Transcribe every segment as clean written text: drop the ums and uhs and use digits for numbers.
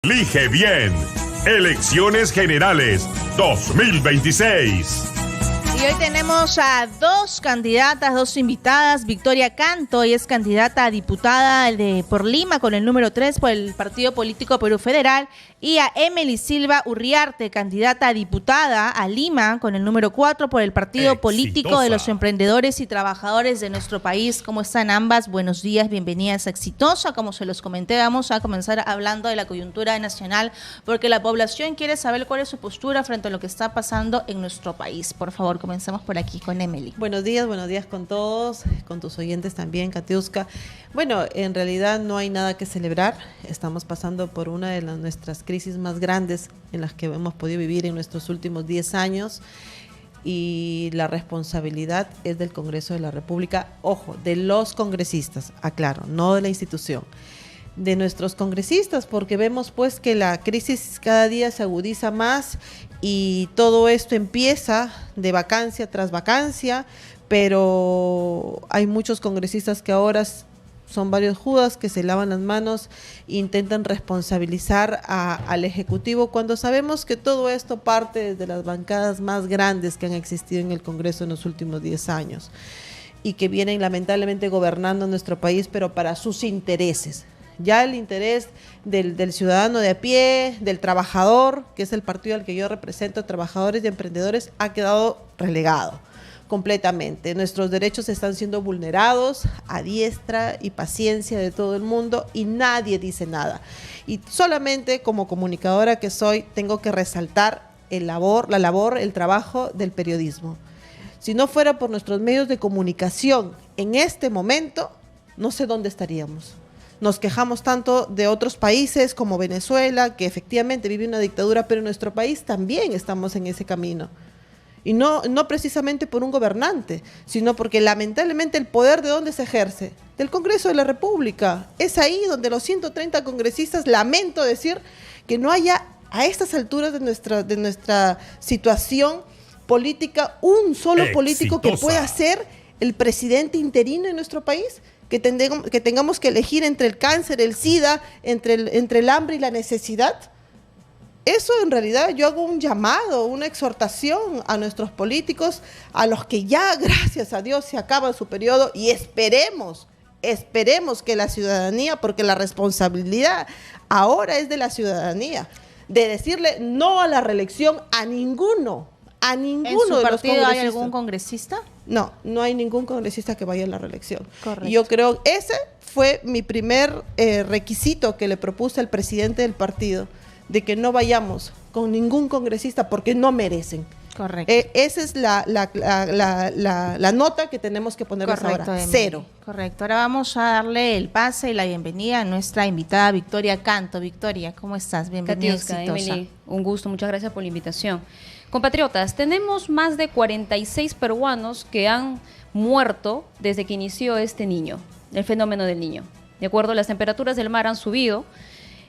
Elige bien. Elecciones Generales 2026. Y hoy tenemos a dos candidatas, dos invitadas. Victoria Canto, ella es candidata a diputada por Lima con el número 3 por el Partido Político Perú Federal. Y a Emily Silva Urriarte, candidata a diputada a Lima con el número 4 por el Partido Político de los Emprendedores y Trabajadores de nuestro país. ¿Cómo están ambas? Buenos días, bienvenidas a Exitosa. Como se los comenté, vamos a comenzar hablando de la coyuntura nacional porque la población quiere saber cuál es su postura frente a lo que está pasando en nuestro país. Por favor, comenzamos por aquí con Emily. Buenos días con todos, con tus oyentes también, Katiuska. Bueno, en realidad no hay nada que celebrar. Estamos pasando por una de nuestras crisis más grandes en las que hemos podido vivir en nuestros últimos 10 años y la responsabilidad es del Congreso de la República, ojo, de los congresistas, aclaro, no de la institución, de nuestros congresistas, porque vemos pues que la crisis cada día se agudiza más y todo esto empieza de vacancia tras vacancia, pero hay muchos congresistas que ahora son varios Judas que se lavan las manos e intentan responsabilizar al Ejecutivo cuando sabemos que todo esto parte desde las bancadas más grandes que han existido en el Congreso en los últimos 10 años y que vienen lamentablemente gobernando nuestro país, pero para sus intereses. Ya el interés del ciudadano de a pie, del trabajador, que es el partido al que yo represento, trabajadores y emprendedores, ha quedado relegado completamente. Nuestros derechos están siendo vulnerados a diestra y paciencia de todo el mundo y nadie dice nada. Y solamente como comunicadora que soy, tengo que resaltar el trabajo del periodismo. Si no fuera por nuestros medios de comunicación en este momento, no sé dónde estaríamos. Nos quejamos tanto de otros países como Venezuela, que efectivamente vive una dictadura, pero en nuestro país también estamos en ese camino. Y no precisamente por un gobernante, sino porque lamentablemente el poder ¿de dónde se ejerce? Del Congreso de la República. Es ahí donde los 130 congresistas, lamento decir, que no haya a estas alturas de nuestra situación política un solo político que pueda ser el presidente interino en nuestro país. Que tengamos que elegir entre el cáncer, el SIDA, entre el hambre y la necesidad. Eso en realidad yo hago un llamado, una exhortación a nuestros políticos, a los que ya, gracias a Dios, se acaba su periodo y esperemos que la ciudadanía, porque la responsabilidad ahora es de la ciudadanía, de decirle no a la reelección a ninguno ¿En su de los partido hay algún congresista? No hay ningún congresista que vaya a la reelección. Correcto. Y yo creo que ese fue mi primer requisito que le propuse al presidente del partido, de que no vayamos con ningún congresista porque no merecen. Correcto. Esa es la nota que tenemos que poner ahora, Emily. 0. Correcto. Ahora vamos a darle el pase y la bienvenida a nuestra invitada Victoria Canto. Victoria, ¿cómo estás? Bienvenida. Katiuska, Emily, un gusto, muchas gracias por la invitación. Compatriotas, tenemos más de 46 peruanos que han muerto desde que inició el fenómeno del Niño. De acuerdo, las temperaturas del mar han subido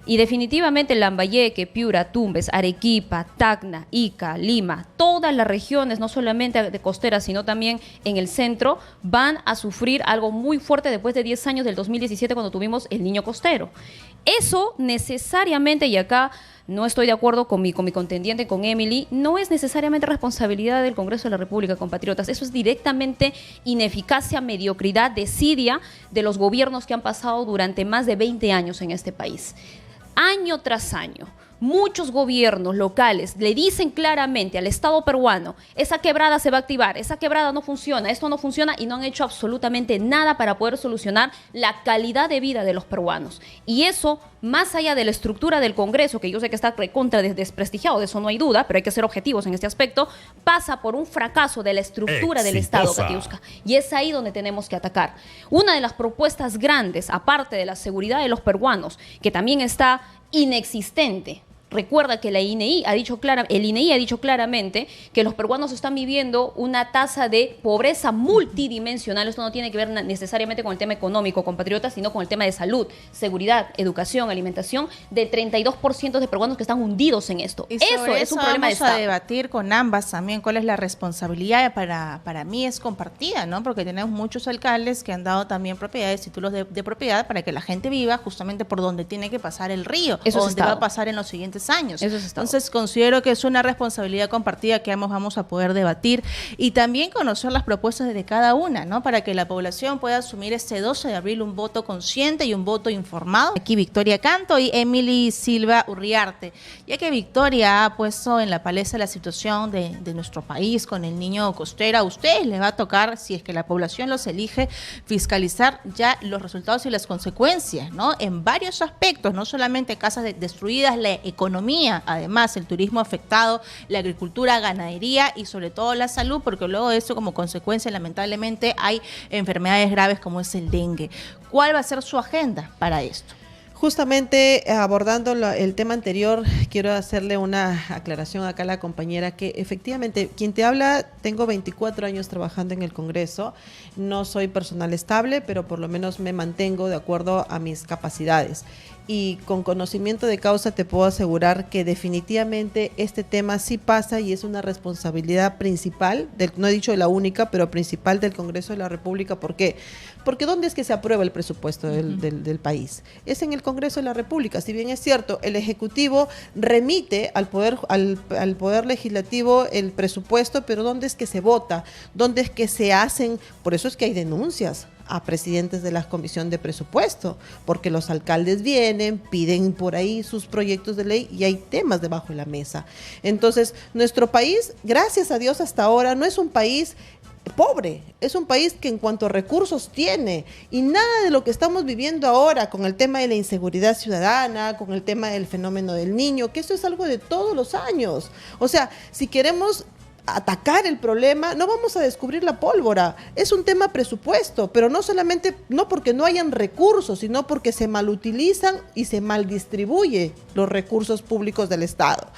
y definitivamente Lambayeque, Piura, Tumbes, Arequipa, Tacna, Ica, Lima, todas las regiones, no solamente de costeras, sino también en el centro, van a sufrir algo muy fuerte después de 10 años del 2017 cuando tuvimos el Niño costero. Eso necesariamente, y acá no estoy de acuerdo con mi contendiente, con Emily, no es necesariamente responsabilidad del Congreso de la República, compatriotas. Eso es directamente ineficacia, mediocridad, desidia de los gobiernos que han pasado durante más de 20 años en este país. Año tras año, muchos gobiernos locales le dicen claramente al Estado peruano, esa quebrada se va a activar, esa quebrada no funciona, esto no funciona, y no han hecho absolutamente nada para poder solucionar la calidad de vida de los peruanos. Y eso, más allá de la estructura del Congreso, que yo sé que está recontra desprestigiado, de eso no hay duda, pero hay que ser objetivos en este aspecto, pasa por un fracaso de la estructura del Estado, Katiuska. Y es ahí donde tenemos que atacar. Una de las propuestas grandes, aparte de la seguridad de los peruanos, que también está inexistente, Recuerda que el INEI ha dicho claramente que los peruanos están viviendo una tasa de pobreza multidimensional. Esto no tiene que ver necesariamente con el tema económico, compatriotas, sino con el tema de salud, seguridad, educación, alimentación, del 32% de peruanos que están hundidos en esto. Eso es un problema de Estado. Vamos a debatir con ambas también cuál es la responsabilidad. Para mí es compartida, ¿no? Porque tenemos muchos alcaldes que han dado también propiedades, títulos de propiedad para que la gente viva justamente por donde tiene que pasar el río, Eso o es donde Estado. va a pasar en los siguientes años. Eso es Estado. Entonces considero que es una responsabilidad compartida que vamos a poder debatir y también conocer las propuestas de cada una, ¿no? Para que la población pueda asumir este 12 de abril un voto consciente y un voto informado. Aquí Victoria Canto y Emily Silva Urriarte, ya que Victoria ha puesto en la palestra la situación de nuestro país con el niño costero. A ustedes les va a tocar, si es que la población los elige, fiscalizar ya los resultados y las consecuencias, ¿no? En varios aspectos, no solamente casas destruidas, la economía, además el turismo afectado, la agricultura, ganadería y sobre todo la salud, porque luego de eso como consecuencia lamentablemente hay enfermedades graves como es el dengue. ¿Cuál va a ser su agenda para esto? Justamente abordando el tema anterior, quiero hacerle una aclaración acá a la compañera que efectivamente, quien te habla, tengo 24 años trabajando en el Congreso, no soy personal estable, pero por lo menos me mantengo de acuerdo a mis capacidades. Y con conocimiento de causa te puedo asegurar que definitivamente este tema sí pasa y es una responsabilidad principal, no he dicho la única, pero principal del Congreso de la República. ¿Por qué? Porque ¿dónde es que se aprueba el presupuesto del país? Es en el Congreso de la República. Si bien es cierto, el Ejecutivo remite al Poder Legislativo el presupuesto, pero ¿dónde es que se vota? ¿Dónde es que se hacen? Por eso es que hay denuncias a presidentes de la Comisión de Presupuesto, porque los alcaldes vienen, piden por ahí sus proyectos de ley y hay temas debajo de la mesa. Entonces, nuestro país, gracias a Dios hasta ahora, no es un país pobre, es un país que en cuanto a recursos tiene, y nada de lo que estamos viviendo ahora con el tema de la inseguridad ciudadana, con el tema del fenómeno del niño, que eso es algo de todos los años. O sea, si queremos atacar el problema, no vamos a descubrir la pólvora, es un tema presupuesto, pero no solamente, no porque no hayan recursos, sino porque se malutilizan y se maldistribuye los recursos públicos del Estado.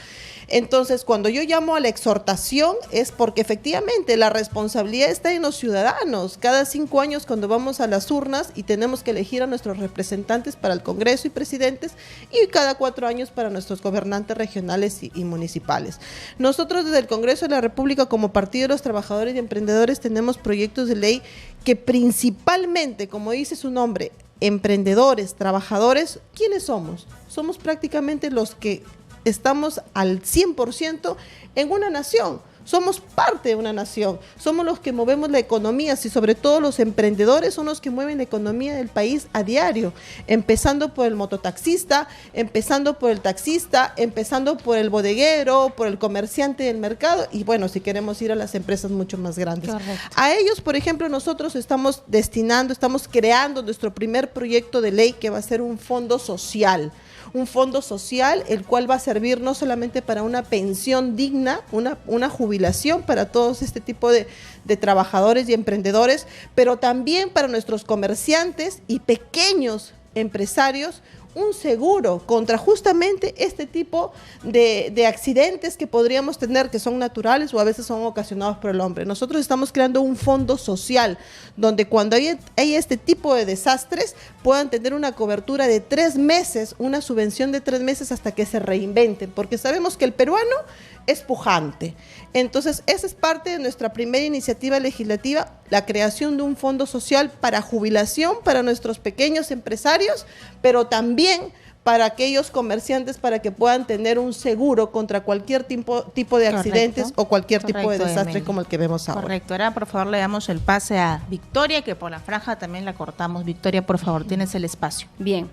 Entonces, cuando yo llamo a la exhortación es porque efectivamente la responsabilidad está en los ciudadanos. Cada 5 años cuando vamos a las urnas y tenemos que elegir a nuestros representantes para el Congreso y presidentes, y cada 4 años para nuestros gobernantes regionales y municipales. Nosotros desde el Congreso de la República, como Partido de los Trabajadores y Emprendedores, tenemos proyectos de ley que principalmente, como dice su nombre, emprendedores, trabajadores, ¿quiénes somos? Somos prácticamente los que estamos al 100% en una nación, somos parte de una nación, somos los que movemos la economía, y sobre todo los emprendedores son los que mueven la economía del país a diario, empezando por el mototaxista, empezando por el taxista, empezando por el bodeguero, por el comerciante del mercado, y bueno, si queremos ir a las empresas mucho más grandes. Correcto. A ellos, por ejemplo, nosotros estamos creando nuestro primer proyecto de ley que va a ser un fondo social, el cual va a servir no solamente para una pensión digna, una jubilación para todos este tipo de trabajadores y emprendedores, pero también para nuestros comerciantes y pequeños empresarios, un seguro contra justamente este tipo de accidentes que podríamos tener, que son naturales o a veces son ocasionados por el hombre. Nosotros estamos creando un fondo social donde cuando hay este tipo de desastres puedan tener una cobertura de 3 meses, una subvención de 3 meses hasta que se reinventen, porque sabemos que el peruano es pujante. Entonces, esa es parte de nuestra primera iniciativa legislativa, la creación de un fondo social para jubilación para nuestros pequeños empresarios, pero también para aquellos comerciantes para que puedan tener un seguro contra cualquier tipo de accidentes. Correcto. O cualquier tipo de desastre, Emily, como el que vemos ahora. Correcto. Ahora, por favor, le damos el pase a Victoria, que por la franja también la cortamos. Victoria, por favor, tienes el espacio. Bien.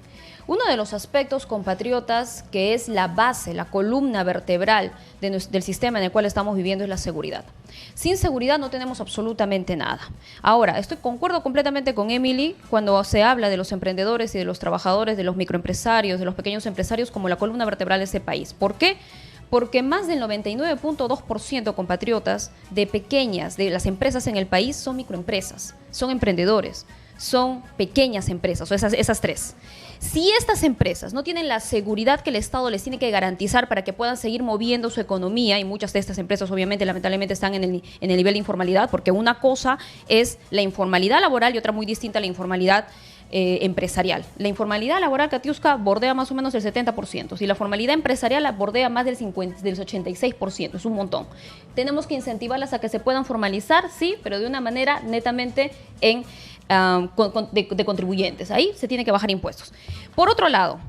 Uno de los aspectos, compatriotas, que es la base, la columna vertebral del sistema en el cual estamos viviendo es la seguridad. Sin seguridad no tenemos absolutamente nada. Ahora, concuerdo completamente con Emily cuando se habla de los emprendedores y de los trabajadores, de los microempresarios, de los pequeños empresarios como la columna vertebral de ese país. ¿Por qué? Porque más del 99.2%, compatriotas, de las empresas en el país son microempresas, son emprendedores, son pequeñas empresas, o esas 3. Si estas empresas no tienen la seguridad que el Estado les tiene que garantizar para que puedan seguir moviendo su economía, y muchas de estas empresas obviamente lamentablemente están en el nivel de informalidad, porque una cosa es la informalidad laboral y otra muy distinta la informalidad empresarial. La informalidad laboral, Katiuska, bordea más o menos el 70%, y la formalidad empresarial la bordea más del 86%, es un montón. Tenemos que incentivarlas a que se puedan formalizar, sí, pero de una manera netamente de contribuyentes. Ahí se tiene que bajar impuestos. Por otro lado,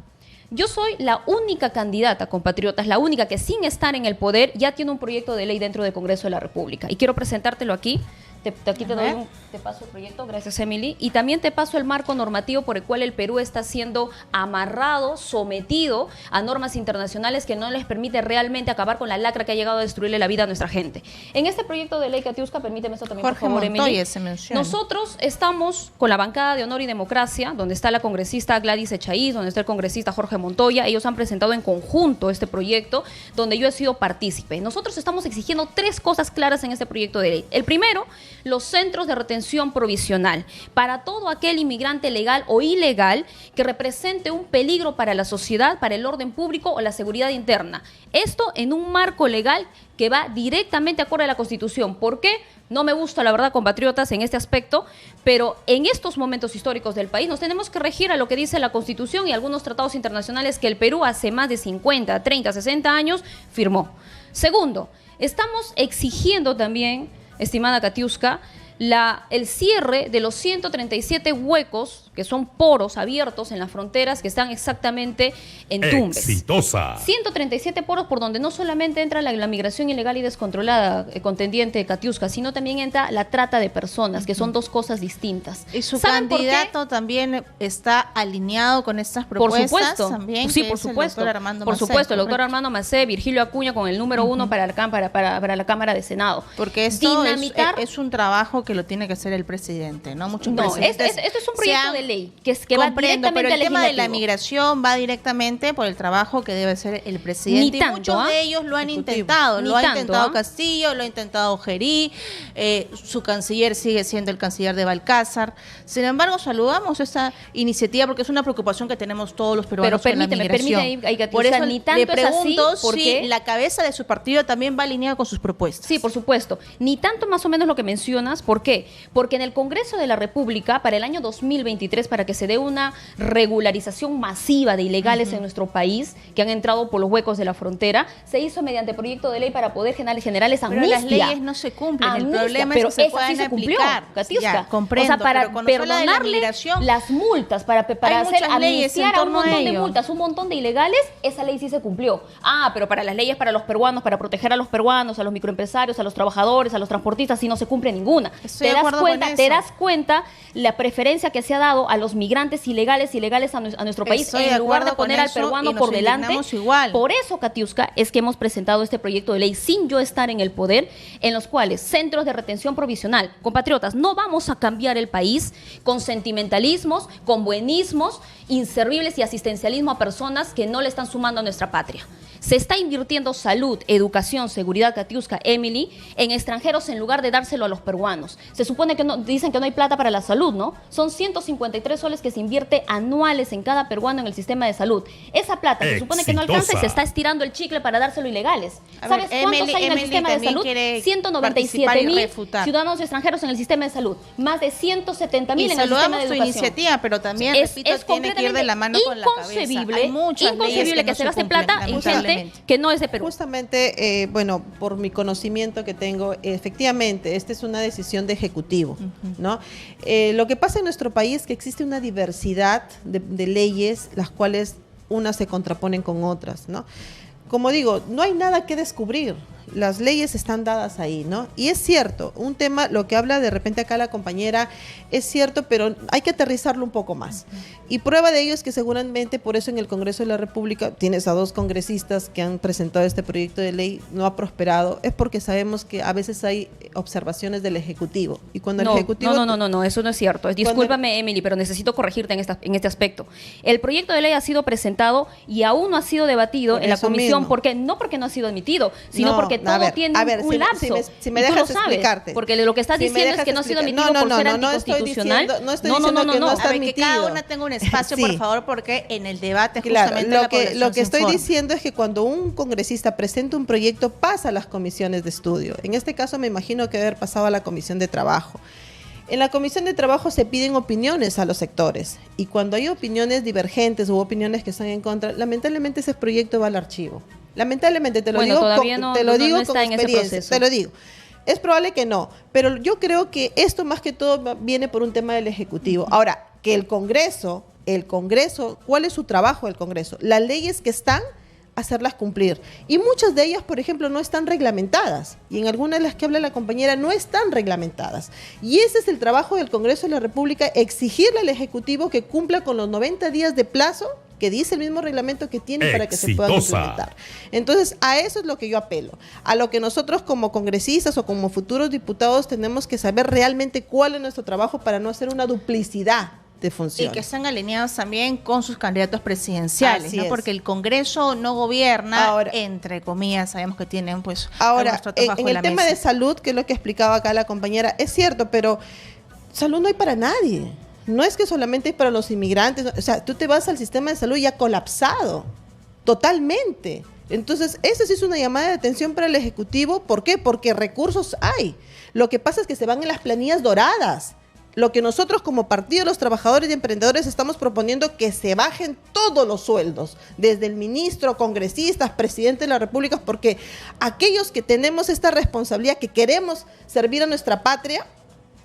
yo soy la única candidata, compatriotas, la única que sin estar en el poder ya tiene un proyecto de ley dentro del Congreso de la República, y quiero presentártelo aquí. Aquí te paso el proyecto, gracias Emily, y también te paso el marco normativo por el cual el Perú está siendo amarrado, sometido a normas internacionales que no les permite realmente acabar con la lacra que ha llegado a destruirle la vida a nuestra gente. En este proyecto de ley, Katiuska, permíteme esto también, Jorge por favor, Montoya Emily. se menciona. Nosotros estamos con la bancada de Honor y Democracia, donde está la congresista Gladys Echaíz, donde está el congresista Jorge Montoya. Ellos han presentado en conjunto este proyecto, donde yo he sido partícipe. Nosotros estamos exigiendo 3 cosas claras en este proyecto de ley. El primero, los centros de retención provisional para todo aquel inmigrante legal o ilegal que represente un peligro para la sociedad, para el orden público o la seguridad interna. Esto en un marco legal que va directamente acorde a la Constitución. ¿Por qué? No me gusta, la verdad, compatriotas, en este aspecto, pero en estos momentos históricos del país nos tenemos que regir a lo que dice la Constitución y algunos tratados internacionales que el Perú hace más de 50, 30, 60 años firmó. Segundo, estamos exigiendo también, estimada Katiuska, el cierre de los 137 huecos, que son poros abiertos en las fronteras que están exactamente en Tumbes. Exitosa. 137 poros por donde no solamente entra la migración ilegal y descontrolada, contendiente Katiuska, sino también entra la trata de personas, que son 2 cosas distintas. Y su ¿Saben por qué? candidato también está alineado con estas propuestas. Por supuesto, también, sí, que por es el supuesto. doctor Armando Por Macé, supuesto, el doctor correcto. Armando Macé, Virgilio Acuña con el número 1 para la Cámara de Senado. Porque esto Dinamitar, es un trabajo que lo tiene que hacer el presidente, ¿no? Muchos no, presidentes esto es un se proyecto han- de ley que va Comprendo, directamente pero al el tema de la legislativo. migración va directamente por el trabajo que debe hacer el presidente. Ni y tanto, muchos ¿ah? de ellos lo han Ejecutivo. intentado. Ni Lo ha tanto, intentado ¿ah? Castillo, lo ha intentado Gerí, su canciller sigue siendo el canciller de Balcázar. Sin embargo, saludamos esta iniciativa porque es una preocupación que tenemos todos los peruanos Pero con la migración. permíteme, Por eso ni le tanto es así, pregunto si porque la cabeza de su partido también va alineada con sus propuestas. sí, por supuesto. Ni tanto más o menos lo que mencionas. ¿Por qué? Porque en el Congreso de la República, para el año 2023, para que se dé una regularización masiva de ilegales en nuestro país, que han entrado por los huecos de la frontera, se hizo mediante proyecto de ley para poder generarles Pero amnistía. las leyes no se cumplen. El Amnistía, problema pero es que se esa puedan sí se cumplió, aplicar. Katiuska. Ya, comprendo, o sea, para pero cuando se habla de la perdonarle migración, las multas, para hay hacer muchas leyes en amnistiar a un torno a montón de ello. multas, un montón de ilegales, esa ley sí se cumplió. Ah, pero para las leyes para los peruanos, para proteger a los peruanos, a los microempresarios, a los trabajadores, a los transportistas, sí no se cumple ninguna. Estoy de acuerdo con Te eso. das cuenta la preferencia que se ha dado a los migrantes ilegales a nuestro país, Estoy de en lugar de acuerdo con poner al eso peruano y nos por delante. indignamos igual. Por eso, Katiuska, es que hemos presentado este proyecto de ley sin yo estar en el poder, en los cuales centros de retención provisional, compatriotas, no vamos a cambiar el país con sentimentalismos, con buenismos inservibles y asistencialismo a personas que no le están sumando a nuestra patria. Se está invirtiendo salud, educación, seguridad, Katiuska, Emily, en extranjeros en lugar de dárselo a los peruanos. Se supone que dicen que no hay plata para la salud, ¿no? Son 153 soles que se invierte anuales en cada peruano en el sistema de salud. Esa plata se supone que no alcanza y Exitosa. se está estirando el chicle para dárselo a ilegales. A ¿Sabes ver, cuántos Emily- hay en el Emily sistema de también salud? quiere 197 participar y mil refutar. ciudadanos extranjeros en el sistema de salud. Más de 170 mil Y en el sistema saludamos de tu educación. iniciativa, pero también, repito, tiene que ir de la mano con la cabeza. inconcebible, Hay muchas leyes inconcebible que no se gaste cumplen, plata en gente lamentablemente. que no es de Perú. Justamente, bueno, por mi conocimiento que tengo, efectivamente, esta es una decisión de ejecutivo, ¿no? Lo que pasa en nuestro país es que existe una diversidad de leyes, las cuales unas se contraponen con otras, ¿no? Como digo, no hay nada que descubrir. Las leyes están dadas ahí, ¿no? Y es cierto, un tema, lo que habla de repente acá la compañera, es cierto, pero hay que aterrizarlo un poco más. Y prueba de ello es que seguramente por eso en el Congreso de la República tienes a 2 congresistas que han presentado este proyecto de ley, no ha prosperado, es porque sabemos que a veces hay observaciones del Ejecutivo. Y cuando el Ejecutivo... No, eso no es cierto. Discúlpame, Emily, pero necesito corregirte en este aspecto. El proyecto de ley ha sido presentado y aún no ha sido debatido Por en la eso comisión, mismo. porque no ha sido admitido, sino No. porque porque todo tiene un lapso. Si me y tú dejas lo sabes, explicarte. porque lo que estás diciendo es que no ha sido emitido por ser anticonstitucional. No estoy diciendo que no está A ver, que cada emitido. una tenga un espacio, Sí. por favor, porque en el debate Claro, justamente lo la que población se estoy informa. diciendo es que cuando un congresista presenta un proyecto, pasa a las comisiones de estudio. En este caso me imagino que debe haber pasado a la comisión de trabajo. En la comisión de trabajo se piden opiniones a los sectores y cuando hay opiniones divergentes u opiniones que están en contra, lamentablemente ese proyecto va al archivo. Lamentablemente, te lo Bueno, digo todavía con, no- te lo no digo está con en ese experiencia, proceso. te lo digo. Es probable que no, pero yo creo que esto más que todo viene por un tema del Ejecutivo. Ahora, que el Congreso, ¿cuál es su trabajo del Congreso? Las leyes que están, hacerlas cumplir. Y muchas de ellas, por ejemplo, no están reglamentadas. Y en algunas de las que habla la compañera no están reglamentadas. Y ese es el trabajo del Congreso de la República, exigirle al Ejecutivo que cumpla con los 90 días de plazo que dice el mismo reglamento que tiene para que se puedan Exitosa. implementar. Entonces, a eso es lo que yo apelo. A lo que nosotros como congresistas o como futuros diputados tenemos que saber realmente cuál es nuestro trabajo para no hacer una duplicidad de Y funciones. que están alineados también con sus candidatos presidenciales, Así ¿no? es. Porque el Congreso no gobierna, Ahora- entre comillas, sabemos que tienen pues Ahora, algunos tratos bajo en el la tema mesa. de salud, que es lo que explicaba acá la compañera, es cierto, pero salud no hay para nadie. No es que solamente hay para los inmigrantes. O sea, tú te vas al sistema de salud ya colapsado, totalmente. Entonces, esa sí es una llamada de atención para el Ejecutivo. ¿Por qué? Porque recursos hay. Lo que pasa es que se van en las planillas doradas. Lo que nosotros como Partido de los Trabajadores y Emprendedores estamos proponiendo que se bajen todos los sueldos, desde el ministro, congresistas, presidente de la República, porque aquellos que tenemos esta responsabilidad, que queremos servir a nuestra patria,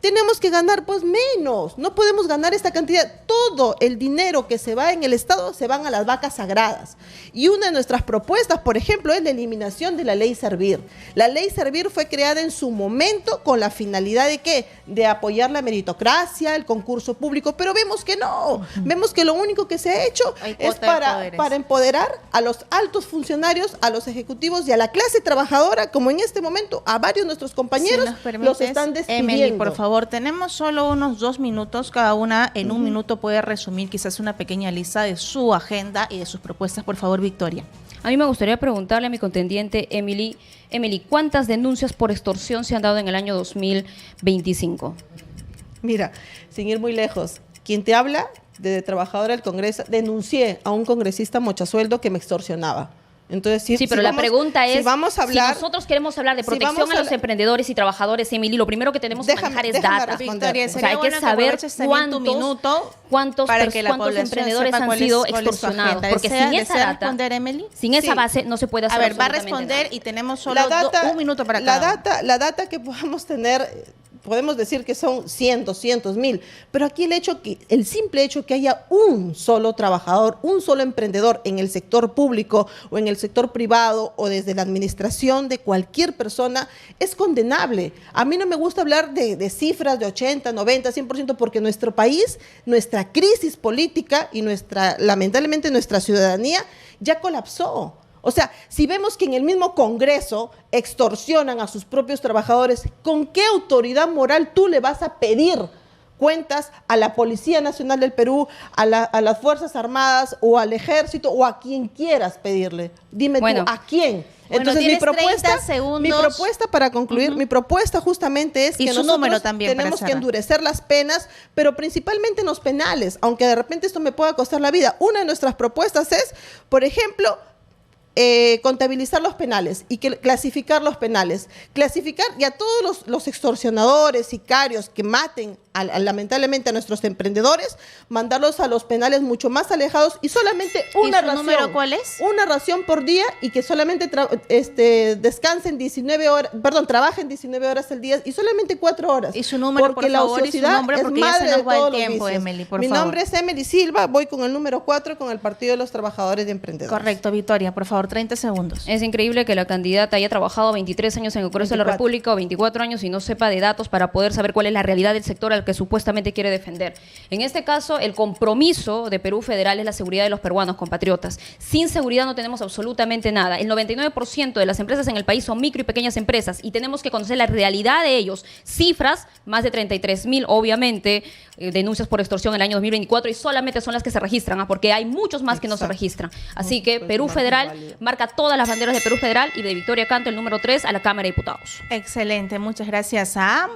tenemos que ganar pues menos, no podemos ganar esta cantidad. Todo el dinero que se va en el Estado se van a las vacas sagradas. Y una de nuestras propuestas, por ejemplo, es la eliminación de la Ley Servir. La Ley Servir fue creada en su momento con la finalidad de ¿qué? De apoyar la meritocracia, el concurso público, pero vemos que no, vemos que lo único que se ha hecho Hay es cuota de poderes. para empoderar a los altos funcionarios, a los ejecutivos y a la clase trabajadora, como en este momento a varios de nuestros compañeros Si nos permites, los están despidiendo. Emily, por favor, tenemos solo unos 2 minutos, cada una en un minuto puede resumir quizás una pequeña lista de su agenda y de sus propuestas, por favor, Victoria. A mí me gustaría preguntarle a mi contendiente Emily, ¿cuántas denuncias por extorsión se han dado en el año 2025? Mira, sin ir muy lejos, quien te habla de trabajadora del Congreso, denuncié a un congresista mochasueldo que me extorsionaba. Entonces, Sí, pero la pregunta es, si vamos a hablar, si nosotros queremos hablar de si protección vamos a a los hablar- emprendedores y trabajadores, Emily, lo primero que tenemos que Déjame- manejar es déjame data. responderte. Victoria, O O sea, sería hay que bueno saber aproveches también tu minuto cuántos para que la cuántos población emprendedores sepa han cuál sido es su extorsionados. agenda. Porque ¿Desea- sin esa desea data, responder, Emily? sin esa Sí. base no se puede A hacer ver, va a absolutamente responder nada. y tenemos solo un minuto para cada la data que podamos tener, podemos decir que son 100, 200, 1000, pero aquí el simple hecho que haya un solo trabajador, un solo emprendedor en el sector público o en el sector privado o desde la administración de cualquier persona es condenable. A mí no me gusta hablar de cifras de 80, 90, 100%, porque nuestro país, nuestra crisis política y lamentablemente nuestra ciudadanía ya colapsó. O sea, si vemos que en el mismo Congreso extorsionan a sus propios trabajadores, ¿con qué autoridad moral tú le vas a pedir cuentas a la Policía Nacional del Perú, a las Fuerzas Armadas o al Ejército o a quien quieras pedirle? Dime Bueno. tú, ¿a quién? Bueno, Entonces, tienes 30 segundos. mi propuesta para concluir, mi propuesta justamente es Y que su nosotros número también para tenemos que cerrar. endurecer las penas, pero principalmente en los penales, aunque de repente esto me pueda costar la vida. Una de nuestras propuestas es, por ejemplo, contabilizar los penales y clasificar los penales. Clasificar y a todos los extorsionadores, sicarios que maten lamentablemente a nuestros emprendedores, mandarlos a los penales mucho más alejados y solamente una su ración. número cuál es? Una ración por día y que solamente descansen 19 horas, perdón, trabajen 19 horas al día y solamente 4 horas. Y su número, porque por la favor, y su ociosidad nombre, es porque ya se madre nos de va el todos los tiempo, vicios. Emily, por Mi favor. nombre es Emily Silva, voy con el número 4 con el Partido de los Trabajadores y Emprendedores. Correcto, Victoria, por favor, 30 segundos. Es increíble que la candidata haya trabajado 23 años en el Congreso de la 24. República o 24 años y no sepa de datos para poder saber cuál es la realidad del sector al que supuestamente quiere defender. En este caso, el compromiso de Perú Federal es la seguridad de los peruanos, compatriotas. Sin seguridad no tenemos absolutamente nada. El 99% de las empresas en el país son micro y pequeñas empresas y tenemos que conocer la realidad de ellos. Cifras, más de 33.000, obviamente, denuncias por extorsión en el año 2024 y solamente son las que se registran, porque hay muchos más que no se registran. Así que Perú Federal marca todas las banderas de Perú Federal y de Victoria Canto, el número 3, a la Cámara de Diputados. Excelente, muchas gracias a